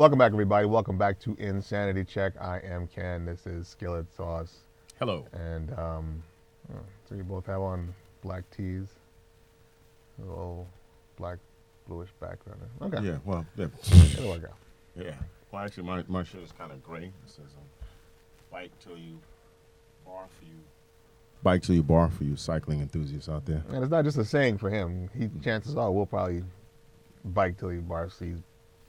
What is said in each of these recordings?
Welcome back, everybody. Welcome back to Insanity Check. I am Ken. This is Skillet Sauce. Hello. And so we both have on black tees. A little black, bluish background. Okay. Yeah, well, yeah. It'll work out. Yeah. Well, actually, my shirt is kind of gray. It says, bike till you bar for you. Bike till you bar for you cycling enthusiasts out there. And it's not just a saying for him. Chances are we'll probably bike till he barfs. He's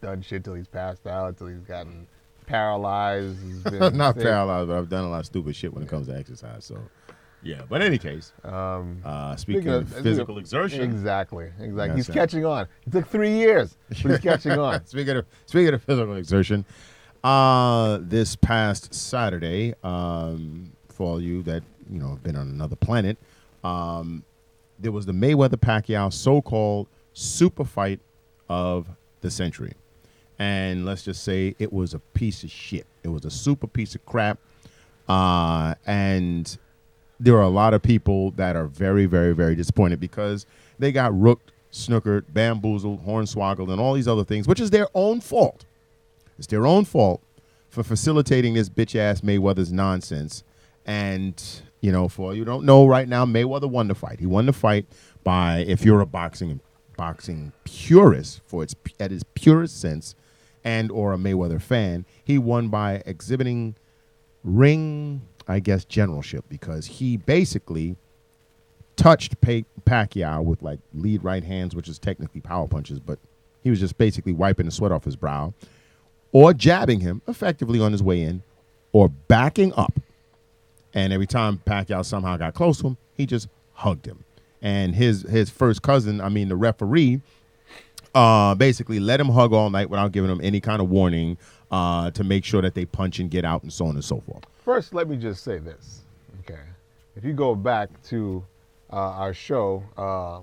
done shit till he's passed out, till he's gotten paralyzed. He's been Not sick. paralyzed, but I've done a lot of stupid shit when it comes to exercise. So, yeah. But in any case, speaking of physical exertion. Exactly. Yes, He's sir. catching on. It took 3 years, but he's catching on. Speaking of physical exertion, this past Saturday, for all you that have been on another planet, there was the Mayweather Pacquiao so-called super fight of the century, and let's just say it was a piece of shit. It was a super piece of crap, and there are a lot of people that are very, very, very disappointed because they got rooked, snookered, bamboozled, hornswoggled, and all these other things, which is their own fault. It's their own fault for facilitating this bitch-ass Mayweather's nonsense. And, for all you don't know right now, Mayweather won the fight. He won the fight by, if you're a boxing purist, at its purest sense, and or a Mayweather fan, he won by exhibiting ring, I guess, generalship, because he basically touched Pacquiao with like lead right hands, which is technically power punches, but he was just basically wiping the sweat off his brow, or jabbing him effectively on his way in, or backing up. And every time Pacquiao somehow got close to him, he just hugged him. And his first cousin, the referee, basically let him hug all night without giving him any kind of warning to make sure that they punch and get out and so on and so forth. First, let me just say this, okay? If you go back to our show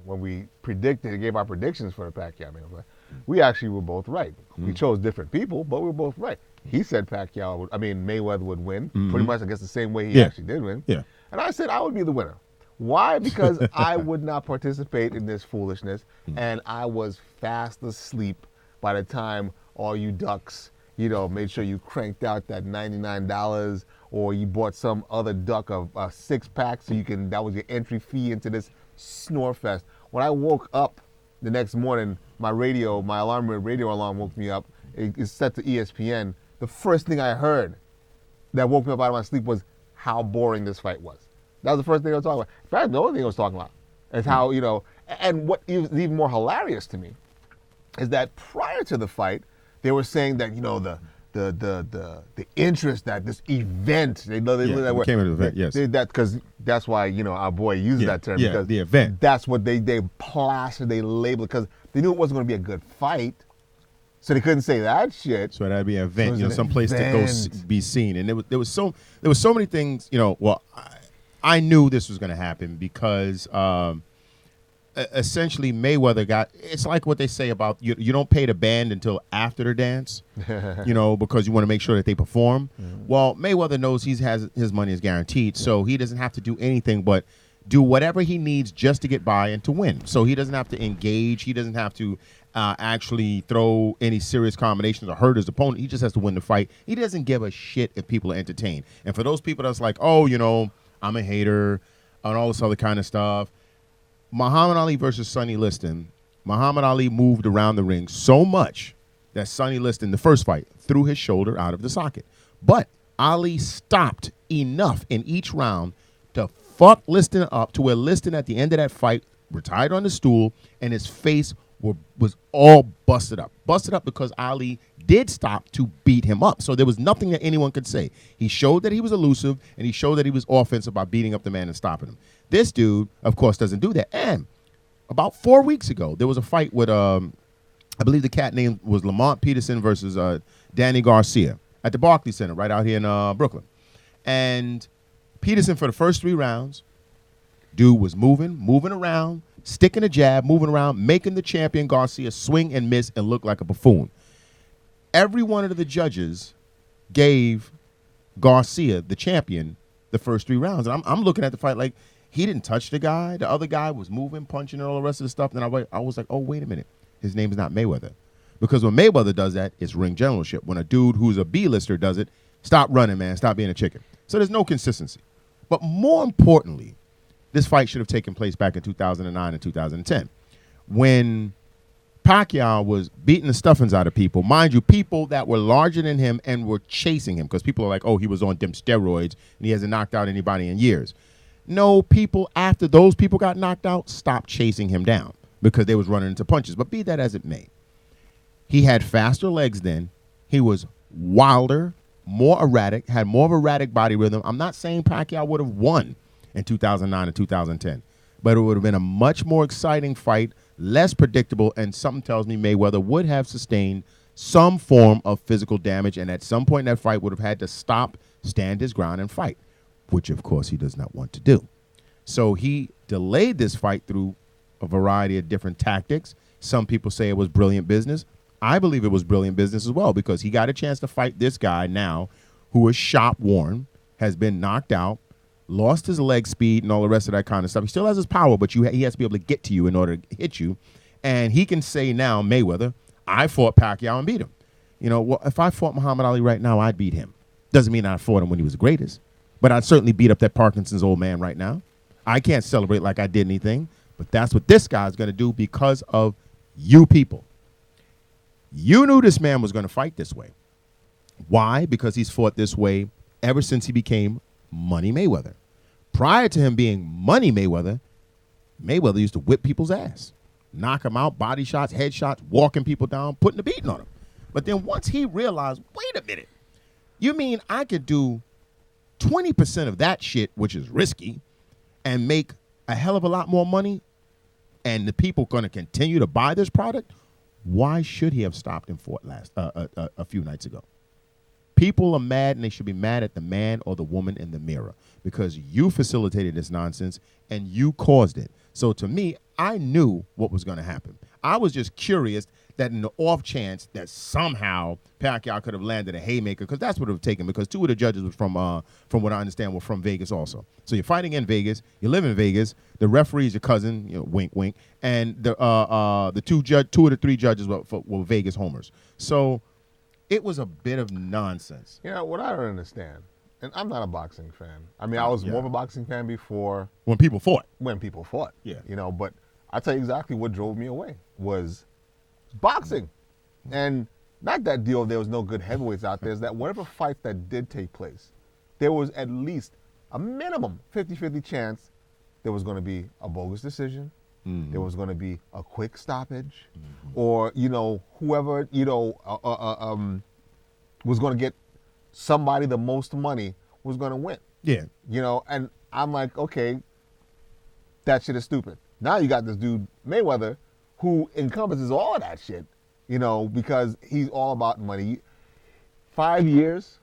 when we gave our predictions for the Pacquiao, we actually were both right. We chose different people, but we were both right. He said Mayweather would win, pretty much, I guess, the same way he actually did win. Yeah. And I said I would be the winner. Why? Because I would not participate in this foolishness, and I was fast asleep by the time all you ducks, made sure you cranked out that $99, or you bought some other duck of a 6-pack so that was your entry fee into this snore fest. When I woke up the next morning, my radio alarm woke me up. It's set to ESPN. The first thing I heard that woke me up out of my sleep was how boring this fight was. That was the first thing I was talking about. In fact, the only thing I was talking about is how, and what is even more hilarious to me is that prior to the fight, they were saying that, the interest that this event, they became an event, yes. Because that's why, our boy uses that term. Yeah, because the event. That's what they plastered, they labeled, because they knew it wasn't going to be a good fight. So they couldn't say that shit. So that'd be an event, So some place to go event. be seen. And there was so many things, I knew this was going to happen because essentially Mayweather it's like what they say about you don't pay the band until after the dance, because you want to make sure that they perform. Well, Mayweather knows his money is guaranteed, so he doesn't have to do anything but do whatever he needs just to get by and to win. So he doesn't have to engage. He doesn't have to actually throw any serious combinations or hurt his opponent. He just has to win the fight. He doesn't give a shit if people are entertained. And for those people that's like, I'm a hater and all this other kind of stuff, Muhammad Ali versus Sonny Liston, Muhammad Ali moved around the ring so much that Sonny Liston, the first fight, threw his shoulder out of the socket. But Ali stopped enough in each round to fuck Liston up to where Liston at the end of that fight retired on the stool and his face was all busted up. Busted up because Ali did stop to beat him up. So there was nothing that anyone could say. He showed that he was elusive, and he showed that he was offensive by beating up the man and stopping him. This dude, of course, doesn't do that. And about 4 weeks ago, there was a fight with, I believe the cat name was Lamont Peterson versus Danny Garcia at the Barclays Center right out here in Brooklyn. And Peterson, for the first 3 rounds, dude was moving around, sticking a jab, moving around, making the champion Garcia swing and miss and look like a buffoon. Every one of the judges gave Garcia, the champion, the first 3 rounds. And I'm looking at the fight like he didn't touch the guy. The other guy was moving, punching, and all the rest of the stuff. And I was like, oh, wait a minute. His name is not Mayweather. Because when Mayweather does that, it's ring generalship. When a dude who's a B-lister does it, stop running, man. Stop being a chicken. So there's no consistency. But more importantly, this fight should have taken place back in 2009 and 2010 when Pacquiao was beating the stuffings out of people. Mind you, people that were larger than him and were chasing him because people are like, oh, he was on them steroids and he hasn't knocked out anybody in years. No, people after those people got knocked out stopped chasing him down because they was running into punches. But be that as it may, he had faster legs then. He was wilder, more erratic, had more of erratic body rhythm. I'm not saying Pacquiao would have won in 2009 and 2010, but it would have been a much more exciting fight, less predictable, and something tells me Mayweather would have sustained some form of physical damage, and at some point in that fight would have had to stop, stand his ground, and fight, which, of course, he does not want to do. So he delayed this fight through a variety of different tactics. Some people say it was brilliant business. I believe it was brilliant business as well because he got a chance to fight this guy now who is shop-worn, has been knocked out, lost his leg speed and all the rest of that kind of stuff. He still has his power, but he has to be able to get to you in order to hit you. And he can say now, Mayweather, I fought Pacquiao and beat him. You know, well, if I fought Muhammad Ali right now, I'd beat him. Doesn't mean I fought him when he was the greatest, but I'd certainly beat up that Parkinson's old man right now. I can't celebrate like I did anything, but that's what this guy's going to do because of you people. You knew this man was going to fight this way. Why? Because he's fought this way ever since he became Money Mayweather. Prior to him being Money Mayweather, Mayweather used to whip people's ass, knock them out, body shots, head shots, walking people down, putting a beating on them. But then once he realized, wait a minute, you mean I could do 20% of that shit, which is risky, and make a hell of a lot more money, and the people going to continue to buy this product? Why should he have stopped and fought a few nights ago? People are mad, and they should be mad at the man or the woman in the mirror because you facilitated this nonsense and you caused it. So to me, I knew what was going to happen. I was just curious that in the off chance that somehow Pacquiao could have landed a haymaker, because that's what it would have taken, because two of the judges were from what I understand, were from Vegas also. So you're fighting in Vegas, you live in Vegas, the referee's your cousin, you know, wink, wink, and the two of the three judges were Vegas homers. So it was a bit of nonsense. You know, what I don't understand, and I'm not a boxing fan. I mean, I was more of a boxing fan before. When people fought. Yeah. You know, but I'll tell you exactly what drove me away was boxing. And not that deal there was no good heavyweights out there, is that whatever fights that did take place, there was at least a minimum 50-50 chance there was going to be a bogus decision, there was going to be a quick stoppage, or, you know, whoever, you know, was going to get somebody the most money was going to win. Yeah. You know, and I'm like, okay, that shit is stupid. Now you got this dude, Mayweather, who encompasses all of that shit, you know, because he's all about money. 5 years,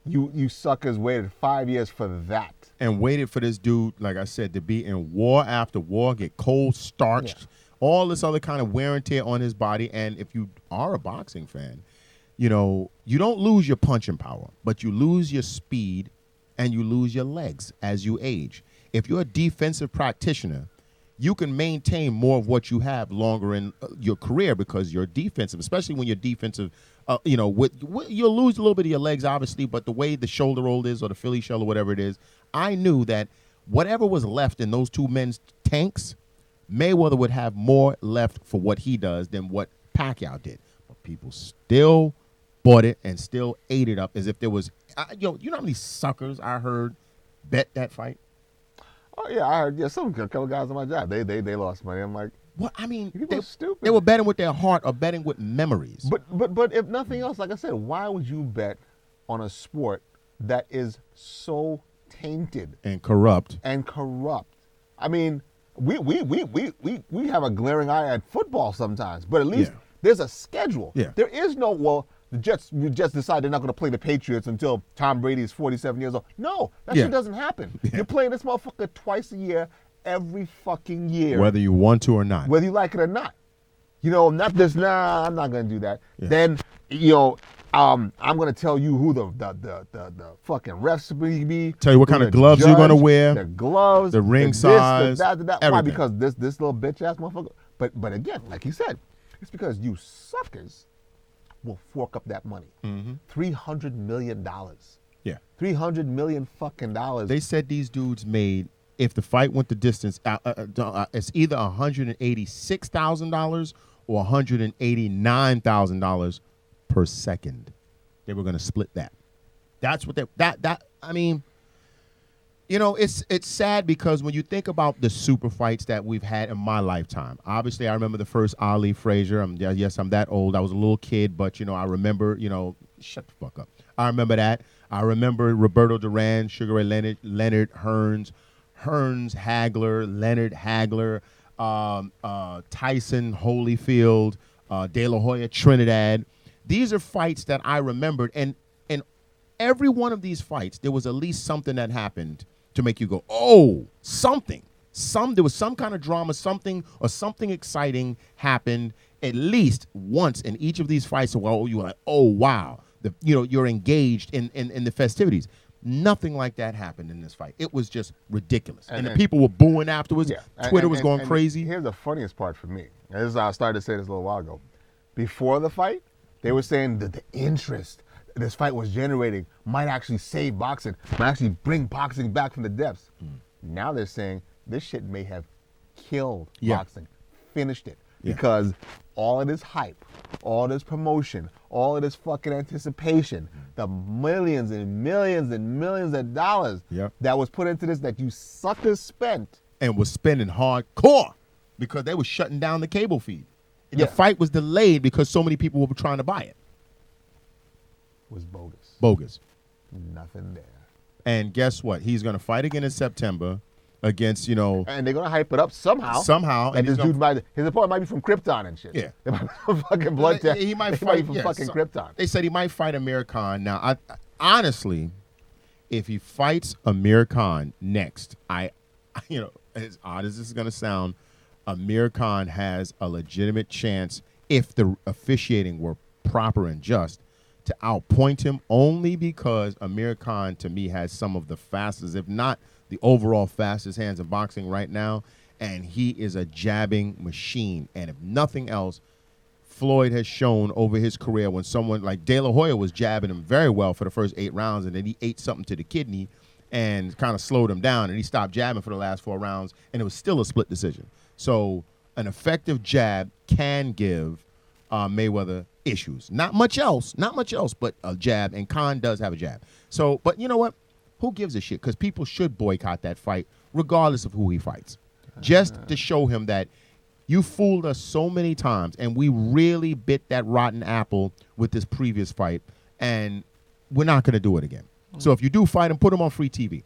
you suckers waited 5 years for that. And waited for this dude, like I said, to be in war after war, get cold starched, all this other kind of wear and tear on his body. And if you are a boxing fan, you know, you don't lose your punching power, but you lose your speed and you lose your legs as you age. If you're a defensive practitioner, you can maintain more of what you have longer in your career because you're defensive, especially when you're defensive. You know, you'll lose a little bit of your legs, obviously, but the way the shoulder roll is or the Philly shell or whatever it is, I knew that whatever was left in those two men's tanks, Mayweather would have more left for what he does than what Pacquiao did. But people still bought it and still ate it up as if there was, you know how many suckers I heard bet that fight? Oh yeah, I heard. Yeah, a couple guys on my job, they lost money. I'm like, what? I mean, stupid. They were betting with their heart or betting with memories. But if nothing else, like I said, why would you bet on a sport that is so tainted and corrupt? I mean, we have a glaring eye at football sometimes, but at least there's a schedule. Yeah. There is no the Jets decide they're not going to play the Patriots until Tom Brady is 47 years old. No, that shit doesn't happen. Yeah. You're playing this motherfucker twice a year, every fucking year. Whether you want to or not. Whether you like it or not. You know, not this, I'm not going to do that. Yeah. Then, you know, I'm going to tell you who the fucking refs be. Tell you what kind of gloves you're going to wear. The gloves. The ring size. Why? Because this little bitch-ass motherfucker. But again, like you said, It's because you suckers will fork up that money. $300 million. Yeah. $300 million fucking dollars. They said these dudes made, if the fight went the distance, it's either $186,000 or $189,000 per second. They were going to split that. That's what I mean, you know, it's sad because when you think about the super fights that we've had in my lifetime, obviously I remember the first Ali Frazier. Yes, I'm that old. I was a little kid, but, you know, I remember, you know, shut the fuck up. I remember that. I remember Roberto Duran, Sugar Ray Leonard, Hearns, Hagler, Leonard Hagler, Tyson, Holyfield, De La Hoya, Trinidad. These are fights that I remembered, and every one of these fights, there was at least something that happened to make you go, oh, something. There was some kind of drama, something exciting happened at least once in each of these fights. So, well, you were like, oh, wow. You're engaged in the festivities. Nothing like that happened in this fight. It was just ridiculous. And the people were booing afterwards. Yeah. Twitter was going crazy. Here's the funniest part for me. And this is how I started to say this a little while ago. Before the fight, they were saying that the interest this fight was generating might actually save boxing, might actually bring boxing back from the depths. Now they're saying this shit may have killed boxing, finished it. Yeah. Because all of this hype, all this promotion, all of this fucking anticipation, the millions and millions and millions of dollars that was put into this that you suckers spent. And was spending hardcore because they were shutting down the cable feed. The fight was delayed because so many people were trying to buy it. Was bogus. Bogus. Nothing there. And guess what? He's going to fight again in September against, you know. And they're going to hype it up somehow. And this dude his opponent might be from Krypton and shit. Yeah. Fucking blood test. He might fight from fucking Krypton. They said he might fight Amir Khan. Now, honestly, if he fights Amir Khan next, you know, as odd as this is going to sound, Amir Khan has a legitimate chance, if the officiating were proper and just, to outpoint him, only because Amir Khan, to me, has some of the fastest, if not the overall fastest hands in boxing right now, and he is a jabbing machine. And if nothing else, Floyd has shown over his career when someone like De La Hoya was jabbing him very well for the first 8 rounds, and then he ate something to the kidney and kind of slowed him down, and he stopped jabbing for the last 4 rounds, and it was still a split decision. So an effective jab can give Mayweather issues. Not much else, but a jab, and Khan does have a jab. So, but you know what? Who gives a shit? Because people should boycott that fight regardless of who he fights. Just to show him that you fooled us so many times, and we really bit that rotten apple with this previous fight, and we're not going to do it again. So if you do fight him, put him on free TV.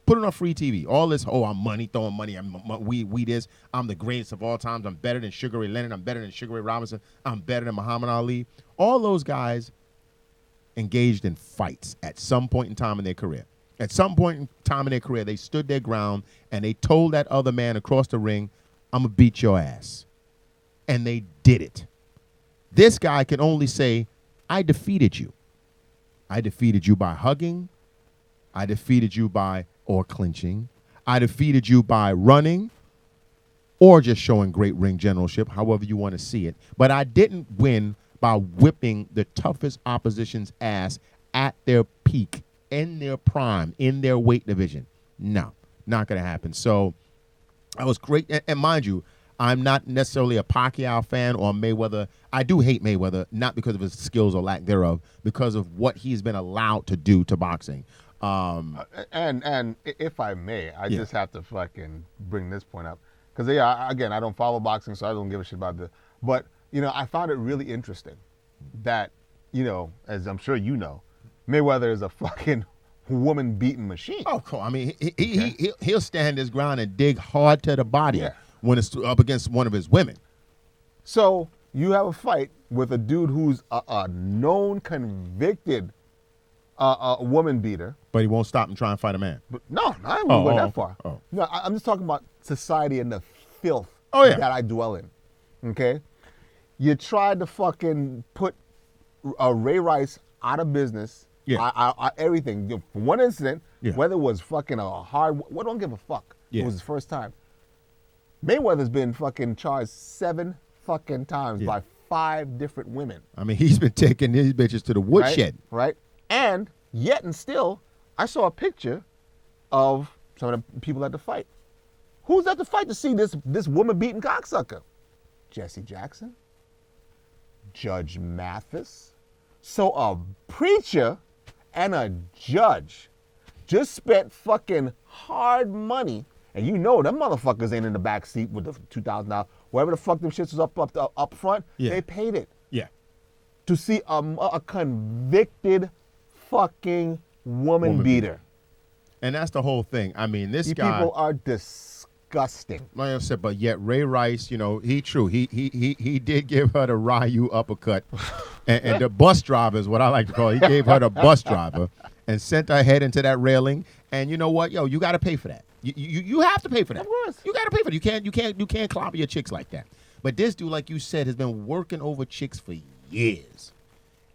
Put it on free TV. All this, I'm throwing money, we this, I'm the greatest of all times, I'm better than Sugar Ray Leonard, I'm better than Sugar Ray Robinson, I'm better than Muhammad Ali. All those guys engaged in fights at some point in time in their career. At some point in time in their career, they stood their ground, and they told that other man across the ring, I'm going to beat your ass. And they did it. This guy can only say, I defeated you. I defeated you by hugging. I defeated you by clinching. I defeated you by running or just showing great ring generalship, however you want to see it. But I didn't win by whipping the toughest opposition's ass at their peak, in their prime, in their weight division. No, not going to happen. So that was great. And mind you, I'm not necessarily a Pacquiao fan or Mayweather. I do hate Mayweather, not because of his skills or lack thereof, because of what he's been allowed to do to boxing. And if I may, I just have to fucking bring this point up. Because, again, I don't follow boxing, so I don't give a shit about this. But, you know, I found it really interesting that, you know, as I'm sure you know, Mayweather is a fucking woman-beating machine. Oh, cool. I mean, he'll stand his ground and dig hard to the body when it's up against one of his women. So you have a fight with a dude who's a known, convicted woman beater. But he won't stop and try and fight a man. But no, I ain't going that far. Oh. No, I'm just talking about society and the filth that I dwell in. Okay? You tried to fucking put Ray Rice out of business. Yeah. Everything. For one incident, whether it was fucking a hard, I don't give a fuck. Yeah. It was his first time. Mayweather's been fucking charged 7 fucking times by 5 different women. I mean, he's been taking these bitches to the woodshed. Right? And yet and still, I saw a picture of some of the people at the fight. Who's at the fight to see this woman beating cocksucker? Jesse Jackson, Judge Mathis. So a preacher and a judge just spent fucking hard money, and you know them motherfuckers ain't in the back seat with the $2,000. Wherever the fuck them shits was up front, they paid it. Yeah. To see a convicted fucking woman beater. And that's the whole thing. I mean, this These guy. people are disgusting. Like I said, but yet Ray Rice, you know, he did give her the Ryu uppercut, and the bus driver is what I like to call it. He gave her the bus driver and sent her head into that railing. And you know what, yo, you got to pay for that. You have to pay for that. Of course. You got to pay for it. You can't clobber your chicks like that. But this dude, like you said, has been working over chicks for years.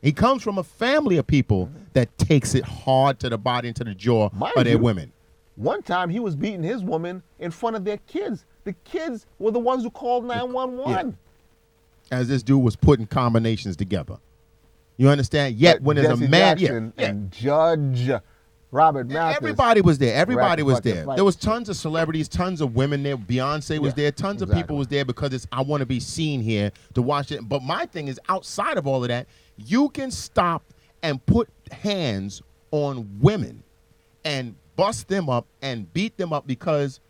He comes from a family of people that takes it hard to the body and to the jaw of their women. One time he was beating his woman in front of their kids. The kids were the ones who called 911. Yeah. As this dude was putting combinations together. You understand? Yet when there's Jesse a man, Jackson and Judge Robert Mathis. everybody was there. Everybody was there. Fight. There was tons of celebrities, tons of women there. Beyonce was there. Tons of people was there because I want to be seen here to watch it. But my thing is, outside of all of that, you can stop and put hands on women and bust them up and beat them up, because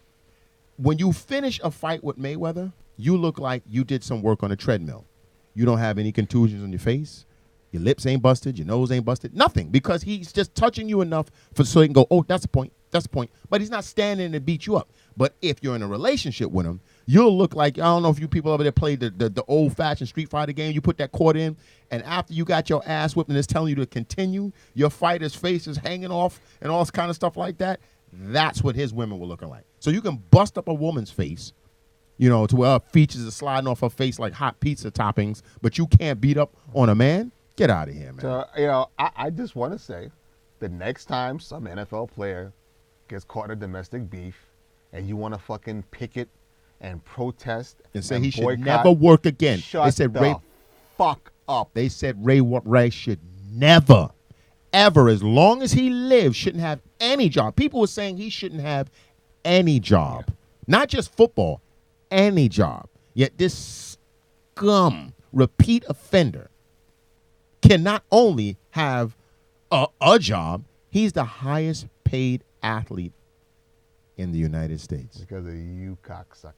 when you finish a fight with Mayweather, you look like you did some work on a treadmill. You don't have any contusions on your face. Your lips ain't busted. Your nose ain't busted. Nothing, because he's just touching you enough so he can go, oh, that's the point. That's the point. But he's not standing to beat you up. But if you're in a relationship with him, you'll look like, I don't know if you people over there played the old-fashioned Street Fighter game. You put that quarter in, and after you got your ass whipped and it's telling you to continue, your fighter's face is hanging off and all this kind of stuff like that. That's what his women were looking like. So you can bust up a woman's face, you know, to where her features are sliding off her face like hot pizza toppings, but you can't beat up on a man? Get out of here, man. So, you know, I just want to say, the next time some NFL player gets caught in a domestic beef and you want to fucking picket and protest and say and he should boycott, never work again. Shut They said the fuck up. They said Ray should never, ever, as long as he lives, shouldn't have any job. People were saying he shouldn't have any job. Yeah. Not just football, any job. Yet this scum, repeat offender, can not only have a job, he's the highest paid athlete in the United States. Because of you cocksuckers.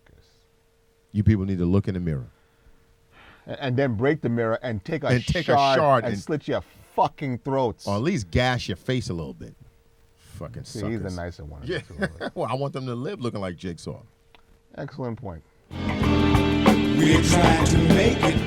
You people need to look in the mirror. And then break the mirror and take a shard and slit your fucking throats. Or at least gash your face a little bit. Fucking suckers. He's the nicer one. Yeah. Well, I want them to live looking like Jigsaw. Excellent point. We're trying to make it